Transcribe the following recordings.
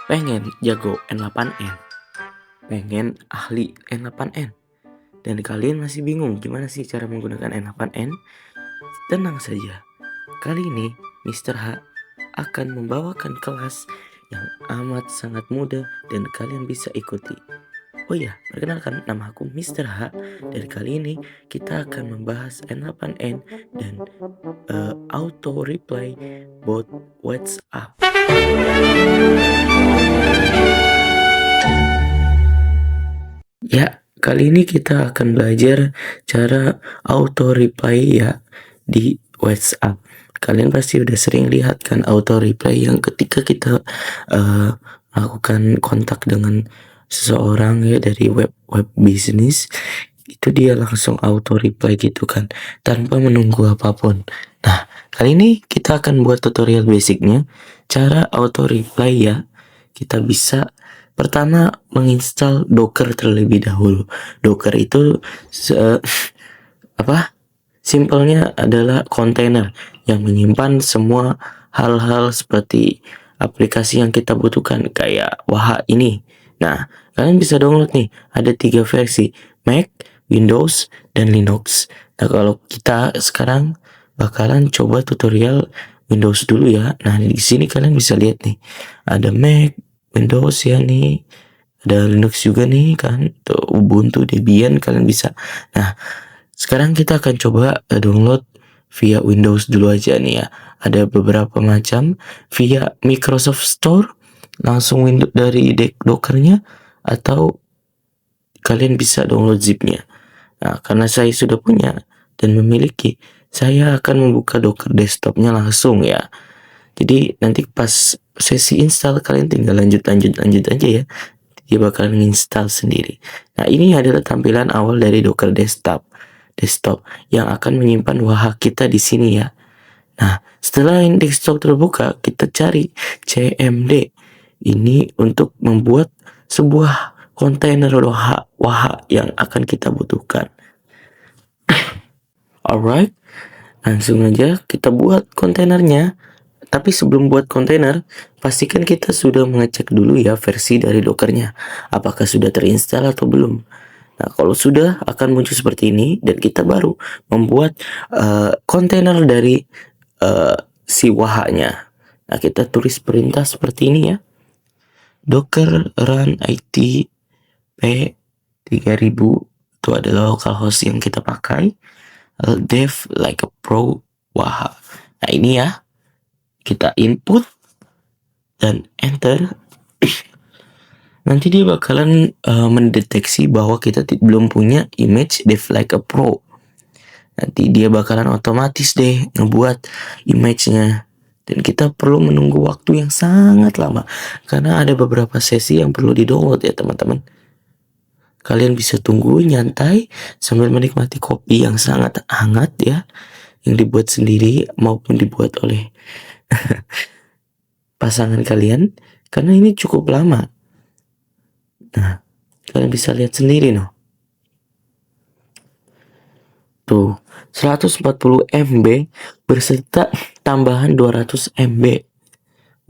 Pengen jago N8N, pengen ahli N8N, dan kalian masih bingung gimana sih cara menggunakan N8N? Tenang saja, kali ini Mr. H akan membawakan kelas yang amat sangat mudah dan kalian bisa ikuti. Oh iya, perkenalkan, nama aku Mr. H. Dan kali ini kita akan membahas N8N dan auto reply bot WhatsApp. Ya, kali ini kita akan belajar cara auto reply ya di WhatsApp. Kalian pasti udah sering lihat kan auto reply yang ketika kita melakukan kontak dengan seseorang ya dari web bisnis, itu dia langsung auto reply gitu kan tanpa menunggu apapun. Nah, kali ini kita akan buat tutorial basicnya cara auto reply ya. Kita bisa pertama menginstal Docker terlebih dahulu. Docker itu simpelnya adalah kontainer yang menyimpan semua hal-hal seperti aplikasi yang kita butuhkan kayak Waha ini. Nah, kalian bisa download nih, ada 3 versi, Mac, Windows, dan Linux. Nah, kalau kita sekarang bakalan coba tutorial Windows dulu ya. Nah, di sini kalian bisa lihat nih, ada Mac, Windows ya nih, ada Linux juga nih kan, tuh Ubuntu, Debian kalian bisa. Nah, sekarang kita akan coba download via Windows dulu aja nih ya. Ada beberapa macam via Microsoft Store, langsung Windows dari Dockernya, atau kalian bisa download zipnya. Nah, karena saya sudah punya dan memiliki, saya akan membuka Docker desktopnya langsung ya. Jadi nanti pas sesi install kalian tinggal lanjut aja ya. Dia bakal menginstal sendiri. Nah, ini adalah tampilan awal dari Docker desktop yang akan menyimpan Waha kita di sini ya. Nah, setelah ini desktop terbuka, kita cari cmd. Ini untuk membuat sebuah kontainer Waha yang akan kita butuhkan. Alright, langsung aja kita buat kontainernya. Tapi sebelum buat kontainer, pastikan kita sudah mengecek dulu ya versi dari Dockernya. Apakah sudah terinstall atau belum. Nah, kalau sudah akan muncul seperti ini dan kita baru membuat kontainer dari si Waha-nya. Nah, kita tulis perintah seperti ini ya. Docker run it p3000 itu adalah localhost yang kita pakai. Dev like a pro Waha. Nah, ini ya. Kita input dan enter. Nanti dia bakalan mendeteksi bahwa kita belum punya image Dev like a pro. Nanti dia bakalan otomatis deh ngebuat image-nya. Dan kita perlu menunggu waktu yang sangat lama, karena ada beberapa sesi yang perlu di-download ya teman-teman. Kalian bisa tunggu nyantai sambil menikmati kopi yang sangat hangat ya, yang dibuat sendiri maupun dibuat oleh pasangan kalian, karena ini cukup lama. Nah, kalian bisa lihat sendiri noh. Tuh, 140 MB berserta tambahan 200 MB.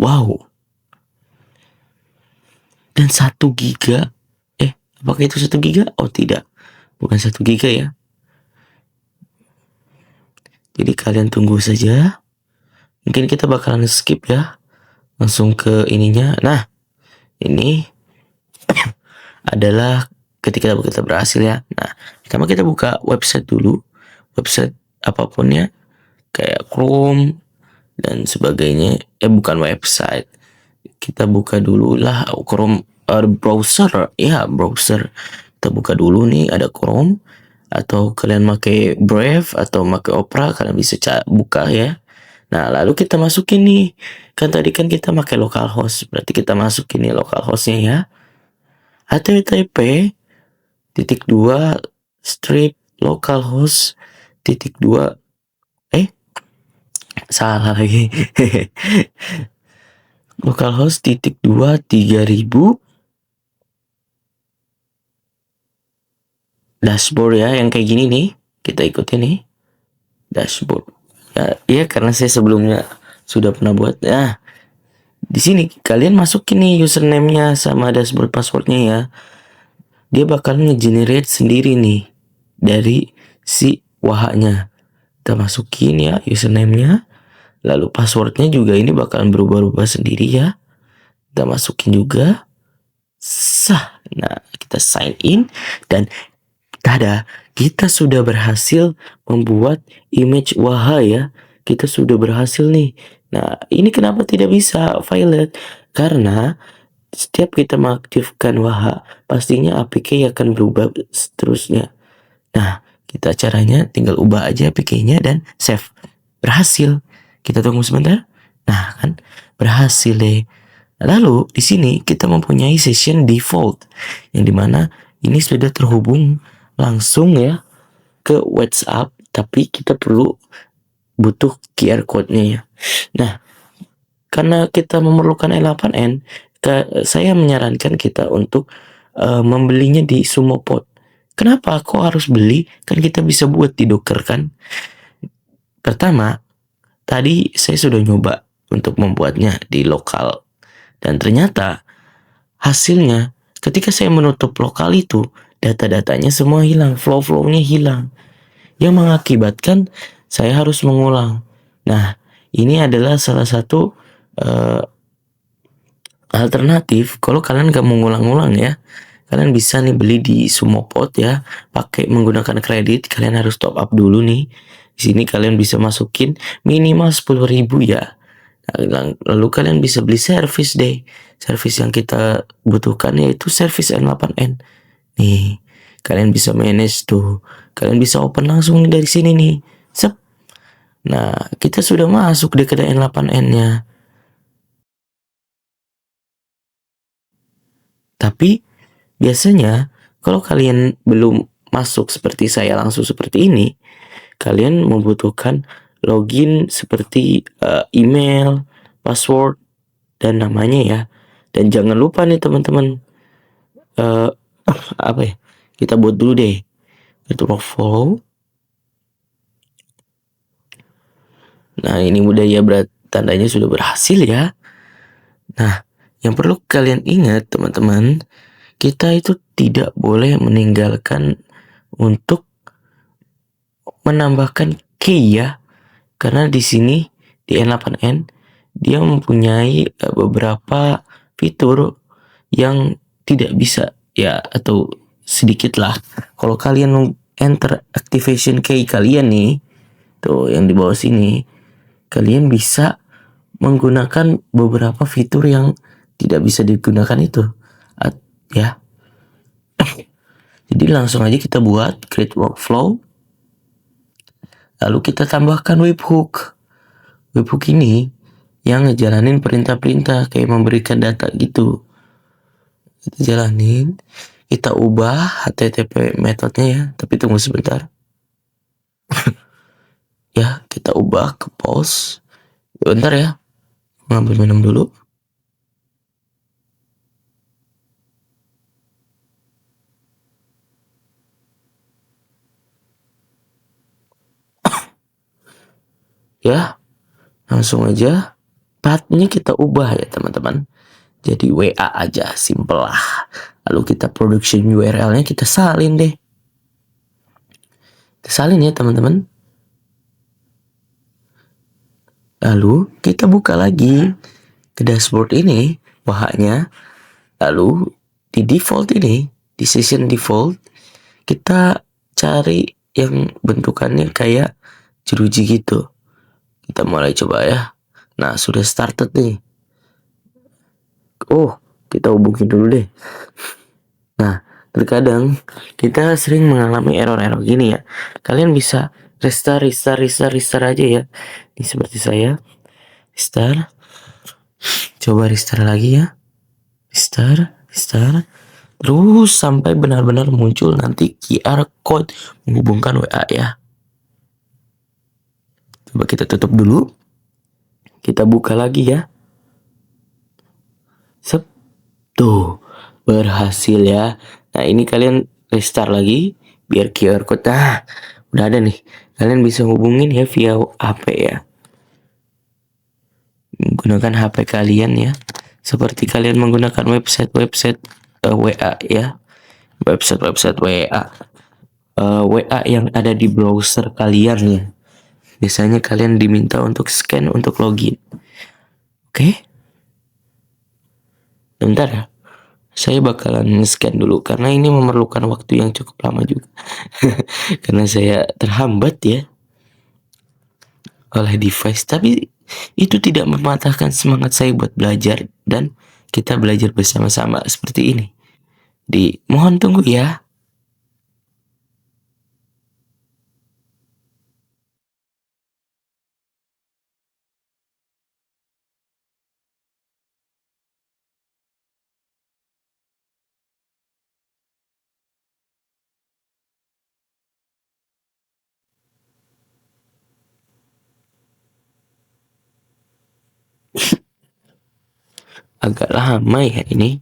Wow. Dan 1 giga. Apakah itu 1 giga? Oh tidak, bukan 1 giga ya. Jadi kalian tunggu saja. Mungkin kita bakalan skip ya, langsung ke ininya. Nah, ini adalah ketika kita berhasil ya. Nah, pertama kita buka website dulu, website apapun ya, kayak Chrome dan sebagainya. Bukan website, kita buka dulu lah Chrome, browser ya, browser. Kita buka dulu nih, ada Chrome, atau kalian pakai Brave atau pakai Opera, kalian bisa buka ya. Nah, lalu kita masukin nih, kan tadi kan kita pakai localhost, berarti kita masukin nih localhostnya ya. http:// localhost salah lagi. localhost 3000 dashboard ya, yang kayak gini nih, kita ikutin nih dashboard ya, karena saya sebelumnya sudah pernah buat. Nah, Di sini kalian masukin nih username-nya sama dashboard password-nya ya. Dia bakal nge-generate sendiri nih dari si Waha-nya. Kita masukin ya username-nya. Lalu password-nya juga ini bakalan berubah-ubah sendiri ya. Kita masukin juga. Sah. Nah, kita sign in dan tada, kita sudah berhasil membuat image Waha ya. Kita sudah berhasil nih. Nah, ini kenapa tidak bisa Violet? Karena setiap kita mengaktifkan Waha, pastinya APK akan berubah seterusnya. Nah, kita caranya tinggal ubah aja APK-nya dan save. Berhasil. Kita tunggu sebentar. Nah, kan berhasil deh. Lalu di sini kita mempunyai session default yang dimana ini sudah terhubung langsung ya ke WhatsApp, tapi kita butuh QR code-nya ya. Nah, karena kita memerlukan L8N, saya menyarankan kita untuk membelinya di Sumopod. Kenapa kok harus beli? Kan kita bisa buat di Docker kan. Pertama, tadi saya sudah nyoba untuk membuatnya di lokal. Dan ternyata hasilnya ketika saya menutup lokal itu, data-datanya semua hilang, flow-flow-nya hilang. Yang mengakibatkan saya harus mengulang. Nah, ini adalah salah satu uh, alternatif kalau kalian gak mau ngulang-ngulang ya. Kalian bisa nih beli di Sumopod ya, pakai menggunakan kredit. Kalian harus top up dulu nih. Di sini kalian bisa masukin minimal 10.000 ya. Lalu kalian bisa beli service deh. Service yang kita butuhkan yaitu service N8N. Nih, kalian bisa manage tuh. Kalian bisa open langsung nih dari sini nih. Sep. Nah, kita sudah masuk deh ke N8N-nya. Tapi biasanya kalau kalian belum masuk seperti saya langsung seperti ini, kalian membutuhkan login seperti email, password, dan namanya ya. Dan jangan lupa nih teman-teman, uh, apa ya? Kita buat dulu deh. Itu follow. Nah, ini mudah ya, berat tandanya sudah berhasil ya. Nah, yang perlu kalian ingat teman-teman, kita itu tidak boleh meninggalkan untuk menambahkan key ya. Karena di sini di N8N dia mempunyai beberapa fitur yang tidak bisa ya, atau sedikit lah. Kalau kalian enter activation key kalian nih, tuh yang di bawah sini, kalian bisa menggunakan beberapa fitur yang tidak bisa digunakan itu. Ya. Jadi langsung aja kita buat create workflow. Lalu kita tambahkan webhook. Webhook ini yang ngejalanin perintah-perintah kayak memberikan data gitu. Kita jalanin, kita ubah HTTP metodenya ya, tapi tunggu sebentar. Ya, kita ubah ke post. Bentar ya, ngambil minum dulu. Ya, langsung aja pathnya kita ubah ya teman-teman. Jadi WA aja, simple lah. Lalu kita production URL-nya kita salin deh. Kita salin ya teman-teman. Lalu kita buka lagi ke dashboard ini, wahanya. Lalu di default ini, di session default, kita cari yang bentukannya kayak jeruji gitu. Kita mulai coba ya. Nah, sudah started nih. Oh, kita hubungin dulu deh. Nah, terkadang kita sering mengalami error-error gini ya. Kalian bisa restart aja ya. Ini seperti saya. Restart. Coba restart lagi ya. Restart. Terus sampai benar-benar muncul nanti QR code menghubungkan WA ya. Coba kita tutup dulu. Kita buka lagi ya. Sep. Tuh, berhasil ya. Nah, ini kalian restart lagi biar QR code. Nah, udah ada nih. Kalian bisa hubungin ya via HP ya. Gunakan HP kalian ya. Seperti kalian menggunakan website-website WA ya. Website-website WA yang ada di browser kalian ya. Biasanya kalian diminta untuk scan untuk login. Oke? Bentar ya. Saya bakalan scan dulu karena ini memerlukan waktu yang cukup lama juga. Karena saya terhambat ya oleh device, tapi itu tidak mematahkan semangat saya buat belajar dan kita belajar bersama-sama seperti ini. Mohon tunggu ya. Agak lama ya ini.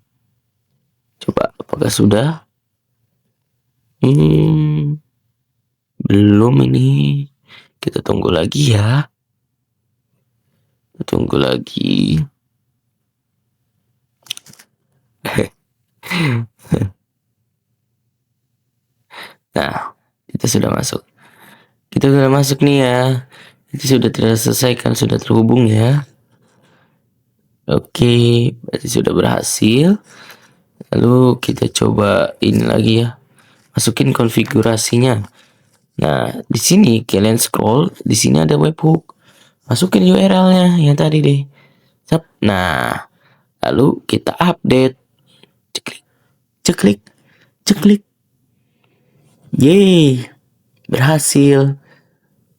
Coba apakah sudah? Belum ini. Kita tunggu lagi ya. Tunggu lagi. Nah, kita sudah masuk. Kita sudah masuk nih ya. Itu sudah terselesaikan, sudah terhubung ya. Oke, berarti sudah berhasil. Lalu kita coba ini lagi ya. Masukin konfigurasinya. Nah, di sini kalian scroll, di sini ada webhook. Masukin URL-nya yang tadi deh. Nah, lalu kita update. Ceklik, ceklik, ceklik. Yeay, berhasil.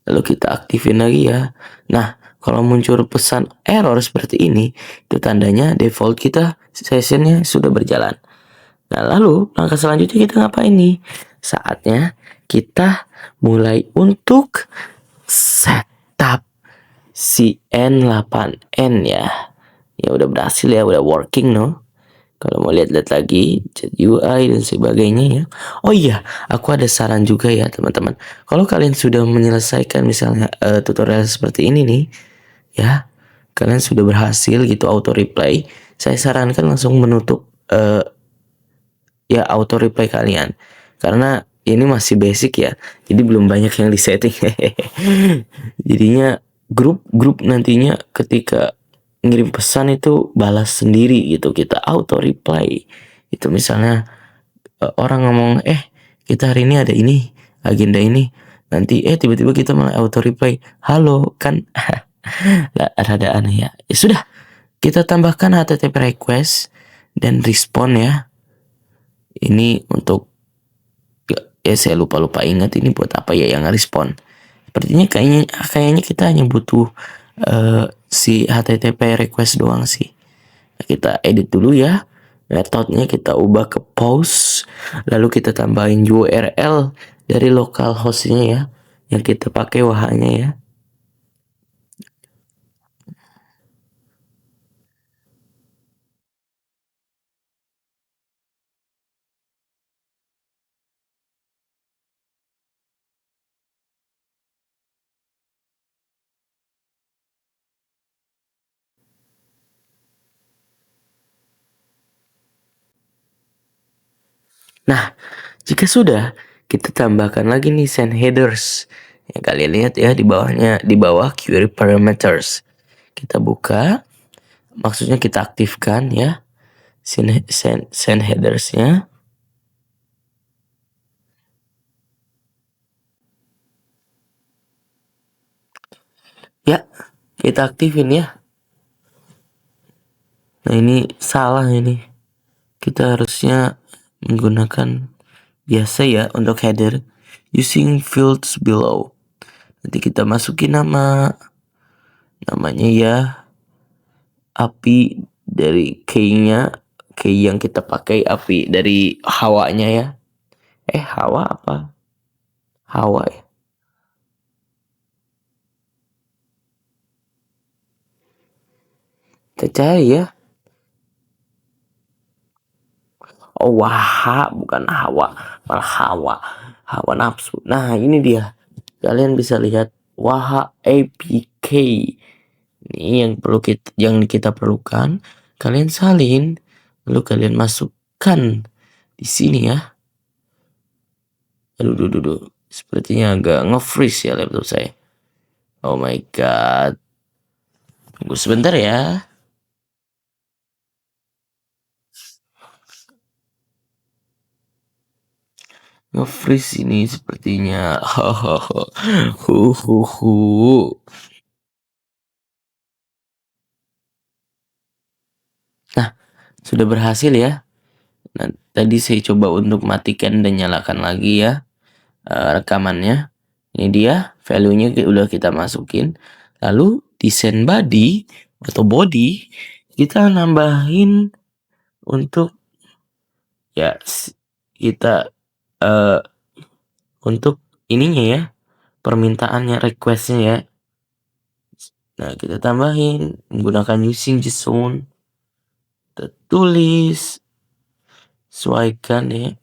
Lalu kita aktifin lagi ya. Nah, kalau muncul pesan error seperti ini, itu tandanya default kita sessionnya sudah berjalan. Nah, lalu langkah selanjutnya kita ngapain nih? Saatnya kita mulai untuk setup si N8N ya. Ya udah berhasil ya, udah working no. Kalau mau lihat-lihat lagi chat UI dan sebagainya ya. Oh iya, aku ada saran juga ya teman-teman. Kalau kalian sudah menyelesaikan misalnya tutorial seperti ini nih, ya, kalian sudah berhasil gitu auto reply. Saya sarankan langsung menutup ya auto reply kalian, karena ini masih basic ya, jadi belum banyak yang disetting. Jadinya grup nantinya ketika ngirim pesan itu balas sendiri gitu, kita auto reply. Itu misalnya orang ngomong kita hari ini ada ini agenda ini, nanti tiba-tiba kita malah auto reply halo kan. Rada aneh ya. Ya sudah, kita tambahkan HTTP request dan respon ya. Ini untuk ya saya lupa ingat ini buat apa ya yang respon. Sepertinya kayaknya kita hanya butuh si HTTP request doang sih. Nah, kita edit dulu ya. Metodenya kita ubah ke post, lalu kita tambahin URL dari lokal hostnya ya, yang kita pakai wahanya ya. Nah, jika sudah, kita tambahkan lagi nih send headers. Ya, kalian lihat ya di bawahnya, di bawah query parameters. Kita buka, maksudnya kita aktifkan ya send headersnya. Ya, kita aktifin ya. Nah, ini salah ini. Kita harusnya menggunakan biasa ya untuk header using fields below. Nanti kita masukin namanya ya, API dari key yang kita pakai, API dari hawanya ya. Hawa apa? Hawa ya. Kita cari ya. Oh, waha, bukan hawa, malah hawa. Hawa nafsu. Nah, ini dia. Kalian bisa lihat waha APK. Ini yang kita perlukan, kalian salin, lalu kalian masukkan di sini ya. Aduh. Sepertinya agak nge-freeze ya laptop saya. Oh my god. Tunggu sebentar ya. Nge-freeze ini sepertinya. Huhuhu. Nah, sudah berhasil ya. Nah, tadi saya coba untuk matikan dan nyalakan lagi ya rekamannya. Ini dia value-nya udah kita masukin. Lalu desain body atau body kita nambahin untuk ya kita eh, untuk ininya ya, permintaannya, requestnya ya. Nah, kita tambahin menggunakan using JSON. Kita tulis, sesuaikan ya.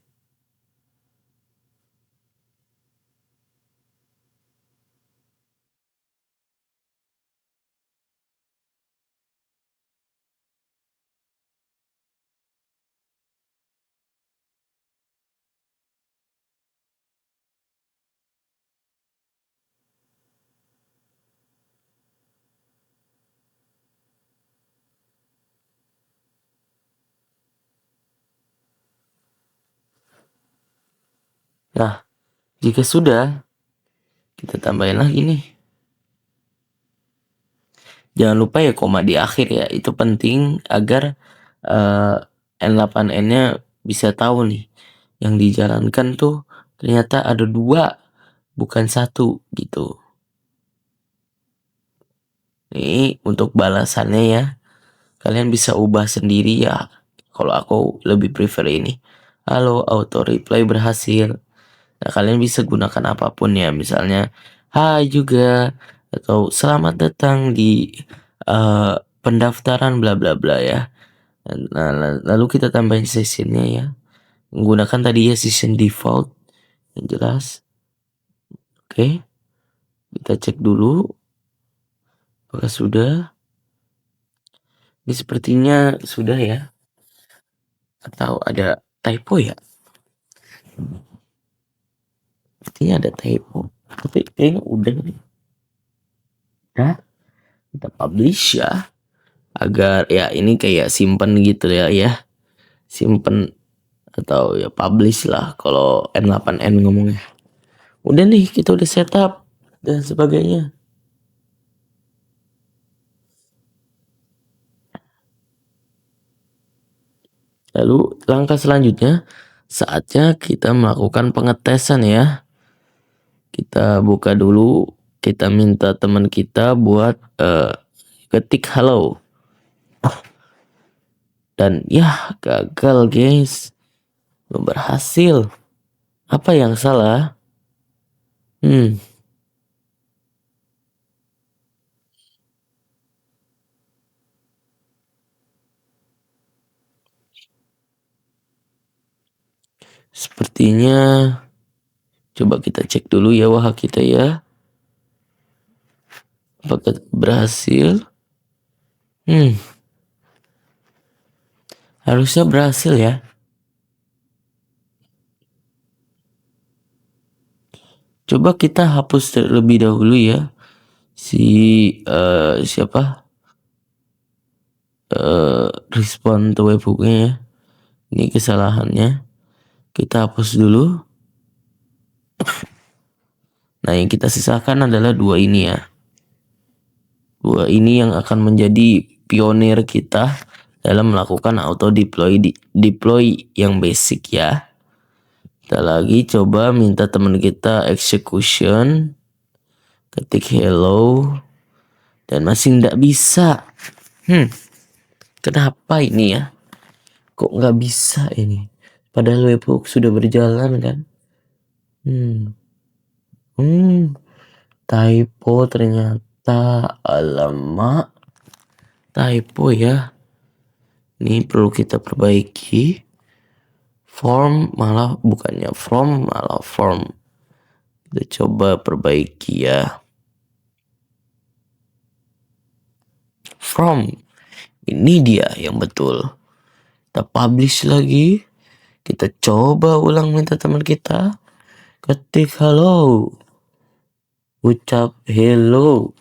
Nah, jika sudah, kita tambahin lagi nih. Jangan lupa ya koma di akhir ya, itu penting agar N8N-nya bisa tahu nih yang dijalankan tuh ternyata ada 2 bukan 1 gitu. Ini untuk balasannya ya, kalian bisa ubah sendiri ya. Kalau aku lebih prefer ini. Halo, auto reply berhasil. Nah, kalian bisa gunakan apapun ya, misalnya hai juga atau selamat datang di pendaftaran bla bla bla ya. Nah, lalu kita tambahin sessionnya ya, menggunakan tadi ya session default yang jelas. Oke, kita cek dulu apakah sudah. Ini sepertinya sudah ya, atau ada typo ya. Sepertinya ada typo, tapi kayaknya udah nih. Nah, kita publish ya, agar ya ini kayak simpen gitu ya, simpen atau ya publish lah kalau N8N ngomongnya. Udah nih, kita udah setup dan sebagainya. Lalu langkah selanjutnya saatnya kita melakukan pengetesan ya. Kita buka dulu, kita minta teman kita buat ketik halo. Dan ya gagal guys, belum berhasil. Apa yang salah? Sepertinya coba kita cek dulu ya wah kita ya. Apakah berhasil? Harusnya berhasil ya. Coba kita hapus terlebih dahulu ya si siapa respon to webhooknya ya. Ini kesalahannya. Kita hapus dulu. Nah, yang kita sisakan adalah 2 ini ya. 2 ini yang akan menjadi pionir kita dalam melakukan auto deploy yang basic ya. Kita lagi coba minta teman kita execution, ketik hello, dan masih nggak bisa. Kenapa ini ya? Kok nggak bisa ini? Padahal webhook sudah berjalan kan? Typo ternyata. Alamak, typo ya. Ini perlu kita perbaiki. Form malah bukannya from, malah form. Kita coba perbaiki ya. from. Ini dia yang betul. Kita publish lagi. Kita coba ulang minta teman kita. Ketik halo. Ucap hello.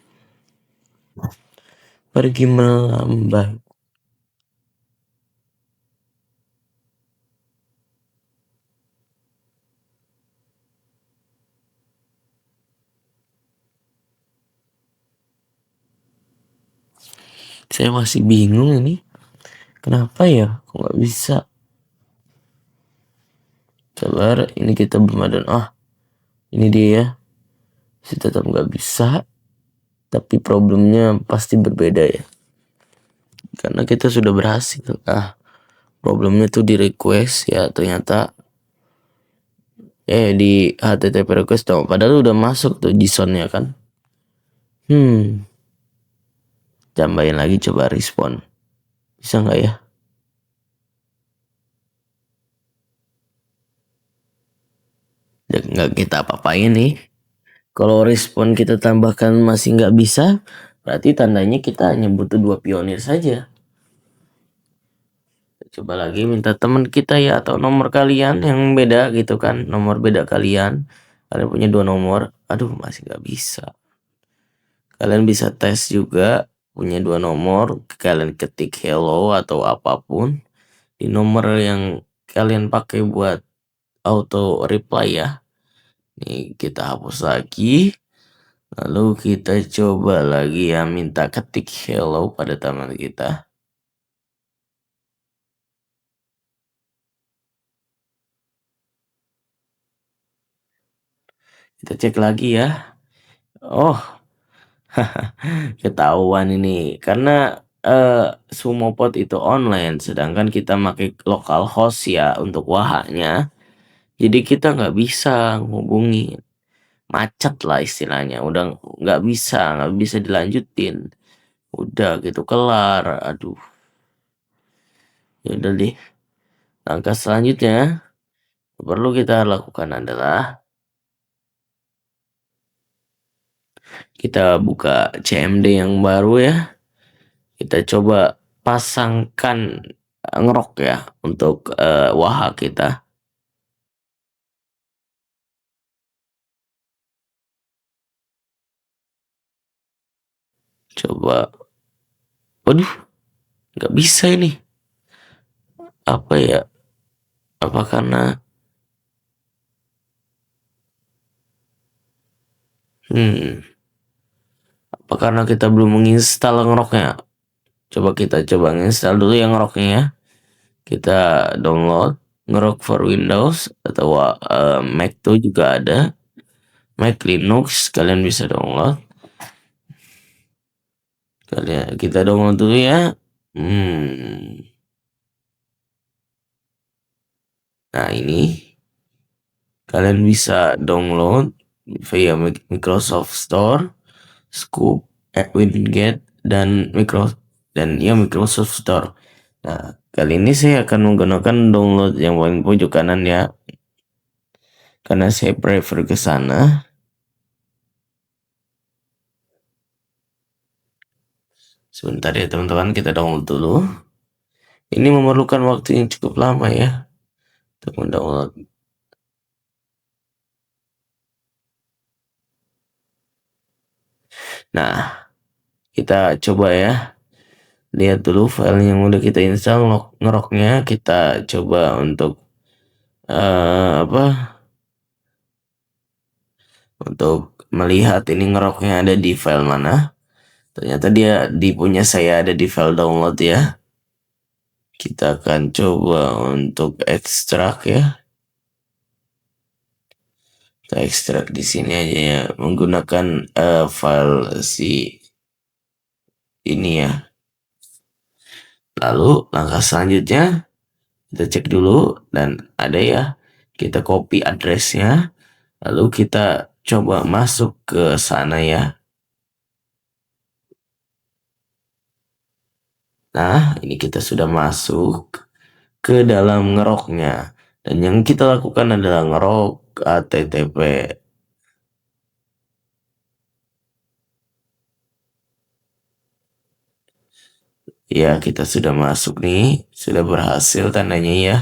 Pergi melambai. Saya masih bingung ini. Kenapa ya? Kok nggak bisa? Sabar, ini kita belum ada. Ini dia. Saya tetap nggak bisa. Tapi problemnya pasti berbeda ya. Karena kita sudah berhasil. Problemnya tuh di request ya ternyata. Di HTTP request dong. Padahal udah masuk tuh JSON-nya kan. Tambahin lagi coba respon. Bisa nggak ya? Ya, nggak kita apa-apain nih. Kalau respon kita tambahkan masih nggak bisa, berarti tandanya kita hanya butuh 2 pionir saja. Coba lagi minta teman kita ya atau nomor kalian yang beda gitu kan, nomor beda kalian. Kalian punya 2 nomor, aduh masih nggak bisa. Kalian bisa tes juga punya 2 nomor, kalian ketik hello atau apapun di nomor yang kalian pakai buat auto reply ya. Nih kita hapus lagi. Lalu kita coba lagi ya minta ketik hello pada teman kita. Kita cek lagi ya. Oh, ketahuan ini karena Sumopod itu online sedangkan kita pakai lokal host ya untuk wahanya. Jadi kita nggak bisa ngubungi, macet lah istilahnya. Udah nggak bisa dilanjutin. Udah gitu kelar. Aduh, ya udah deh. Langkah selanjutnya perlu kita lakukan adalah kita buka CMD yang baru ya. Kita coba pasangkan ngerok ya untuk waha kita. Coba. Waduh, nggak bisa ini. Apa ya? Apa karena hmm, apa karena kita belum menginstal ngeroknya? Coba nginstal dulu yang ngeroknya ya. Kita download ngerok for Windows atau Mac tuh juga ada. Mac Linux kalian bisa download. Kita download dulu ya. Nah ini kalian bisa download via Microsoft Store, Scoop, Winget dan ya Microsoft Store. Nah kali ini saya akan menggunakan download yang paling pojok kanan ya, karena saya prefer ke sana. Sebentar ya teman-teman, kita download dulu. Ini memerlukan waktu yang cukup lama ya untuk mendownload. Nah, kita coba ya. Lihat dulu file yang udah kita install ngeroknya. Kita coba untuk untuk melihat ini ngeroknya ada di file mana. Ternyata dia di punya saya ada di file download ya. Kita akan coba untuk ekstrak ya. Kita ekstrak di sini aja ya menggunakan file ini ya. Lalu langkah selanjutnya kita cek dulu dan ada ya. Kita copy addressnya. Lalu kita coba masuk ke sana ya. Nah, ini kita sudah masuk ke dalam ngeroknya. Dan yang kita lakukan adalah ngerok HTTP. Ya, kita sudah masuk nih, sudah berhasil tandanya ya.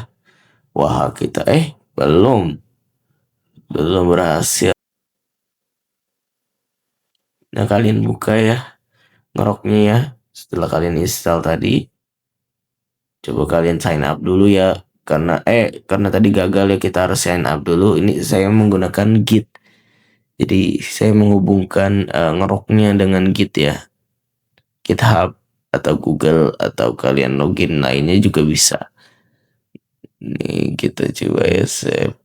Wah, kita belum berhasil. Nah, kalian buka ya ngeroknya ya. Setelah kalian install tadi, coba kalian sign up dulu ya. Karena tadi gagal ya, kita harus sign up dulu. Ini saya menggunakan Git. Jadi saya menghubungkan ngeroknya dengan Git ya. GitHub atau Google atau kalian login lainnya juga bisa. Nih kita coba ya save.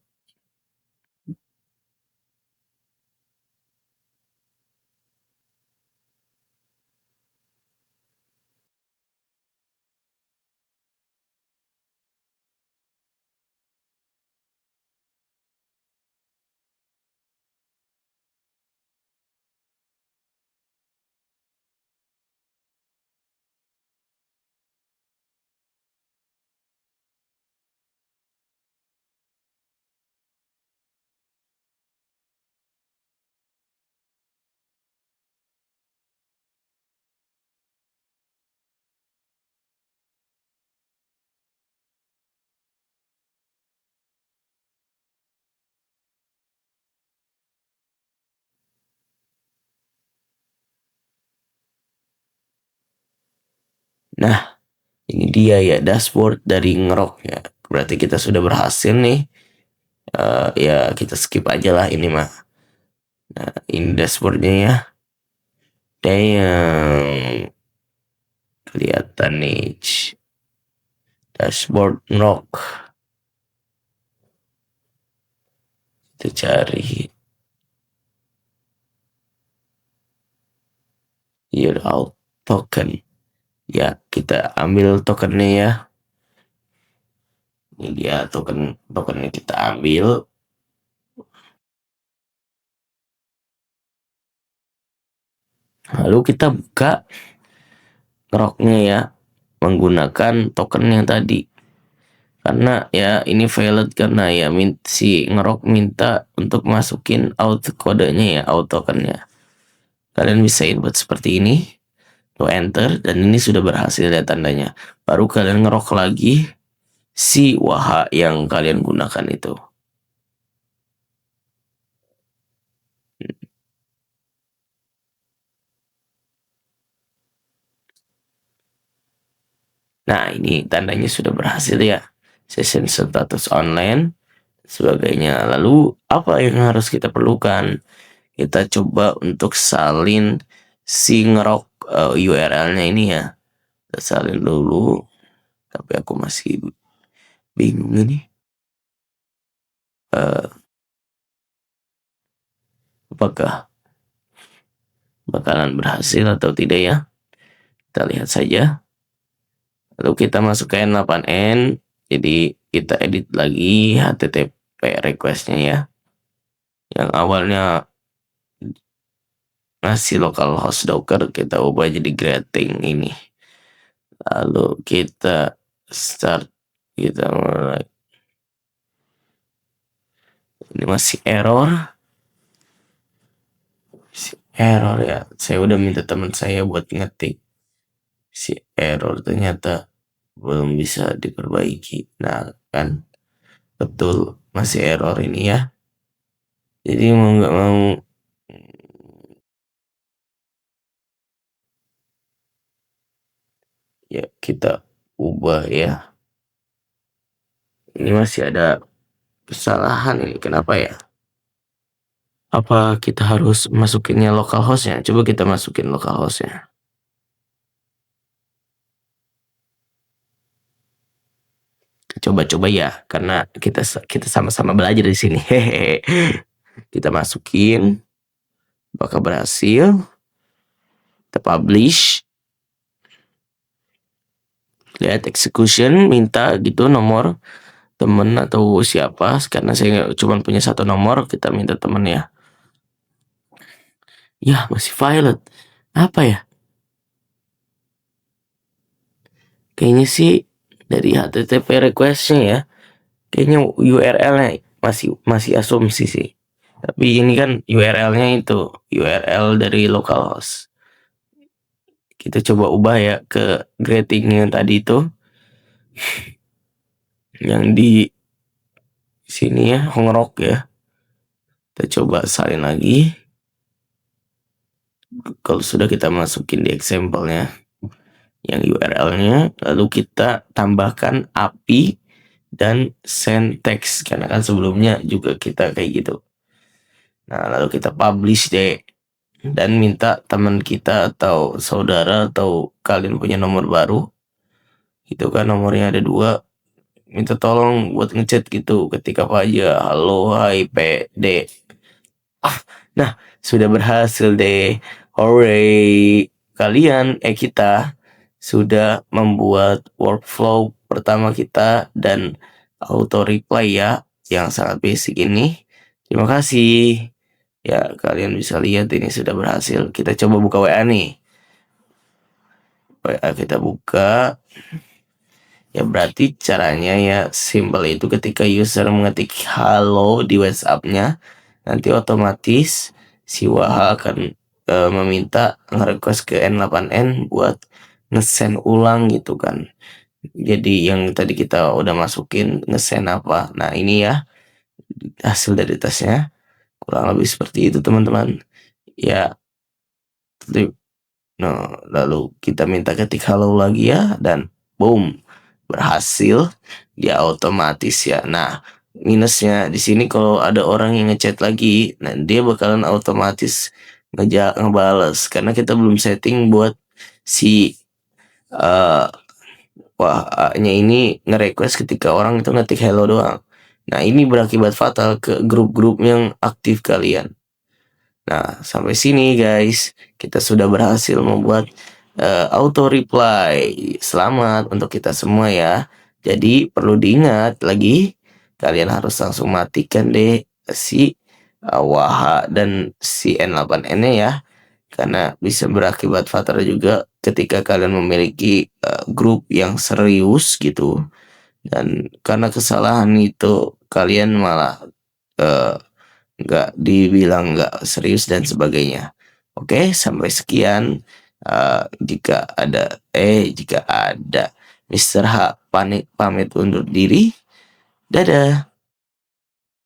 Nah, ini dia ya dashboard dari ngerok ya. Berarti kita sudah berhasil nih. Ya kita skip aja lah ini mah. Nah, ini dashboardnya ya. Damn. Kelihatan nih. Dashboard ngerok. Kita cari. Year out token. Ya, kita ambil tokennya ya. Ini dia tokennya kita ambil. Lalu kita buka ngeroknya ya. Menggunakan token yang tadi. Karena ya ini valid karena ya si ngerok minta untuk masukin out kodenya ya, out tokennya. Kalian bisa input seperti ini. Lo enter dan ini sudah berhasil ya tandanya. Baru kalian ngerok lagi si WAHA yang kalian gunakan itu. Nah, ini tandanya sudah berhasil ya. Session status online sebagainya. Lalu apa yang harus kita perlukan? Kita coba untuk salin si ngerok URL-nya ini ya. Kita salin dulu. Tapi aku masih bingung ini. Apakah bakalan berhasil atau tidak ya? Kita lihat saja. Lalu kita masuk ke N8N. Jadi kita edit lagi HTTP request-nya ya. Yang awalnya ngasih localhost docker, kita ubah jadi greeting ini. Lalu kita start, kita mulai. Ini masih error ya. Saya udah minta teman saya buat ngetik si error, ternyata belum bisa diperbaiki. Nah kan, betul masih error ini ya. Jadi mau nggak mau ya kita ubah ya. Ini masih ada kesalahan ini, kenapa ya? Apa kita harus masukinnya localhostnya? Coba kita masukin localhostnya. Coba-coba ya, karena kita sama-sama belajar di sini. Hehehe. Kita masukin, bakal berhasil. Kita publish. Lihat execution, minta gitu nomor temen atau siapa. Karena saya cuma punya satu nomor, kita minta temen ya. Ya, masih valid. Apa ya? Kayaknya sih dari HTTP request-nya ya. Kayaknya URL-nya masih asumsi sih. Tapi ini kan URL-nya itu URL dari localhost. kita coba ubah ya ke greeting tadi itu yang di sini ya, Hongrok ya. Kita coba salin lagi. Kalau sudah kita masukin di example-nya yang URL-nya, lalu kita tambahkan API dan send text karena kan sebelumnya juga kita kayak gitu. Nah, lalu kita publish deh dan minta teman kita atau saudara atau kalian punya nomor baru, itu kan nomornya ada 2, minta tolong buat ngechat gitu ketika apa aja, halo, hai, PD. Nah, sudah berhasil deh. Hooray! Kita sudah membuat workflow pertama kita dan auto reply ya, yang sangat basic ini. Terima kasih. Ya, kalian bisa lihat ini sudah berhasil. Kita coba buka WA nih. WA kita buka. Ya berarti caranya ya simple itu ketika user mengetik halo di WhatsApp-nya, nanti otomatis si WH akan meminta nge-request ke N8N buat nge-send ulang gitu kan. Jadi yang tadi kita udah masukin nge-send apa. Nah ini ya hasil dari tesnya. Kurang lebih seperti itu teman-teman. Ya, nah, lalu kita minta ketik halo lagi ya dan boom, berhasil. Dia otomatis ya. Nah, minusnya di sini kalau ada orang yang ngechat lagi, nah dia bakalan otomatis ngebales karena kita belum setting buat si eh WA-nya ini nge-request ketika orang itu ngetik hello doang. Nah, ini berakibat fatal ke grup-grup yang aktif kalian. Nah, sampai sini guys, kita sudah berhasil membuat auto reply. Selamat untuk kita semua ya. Jadi perlu diingat lagi, kalian harus langsung matikan deh si WH dan si N8N-nya ya. Karena bisa berakibat fatal juga ketika kalian memiliki grup yang serius gitu. Dan karena kesalahan itu kalian malah eh, nggak dibilang nggak serius dan sebagainya. Oke, sampai sekian. Jika ada Mr. H pamit undur diri. Dadah.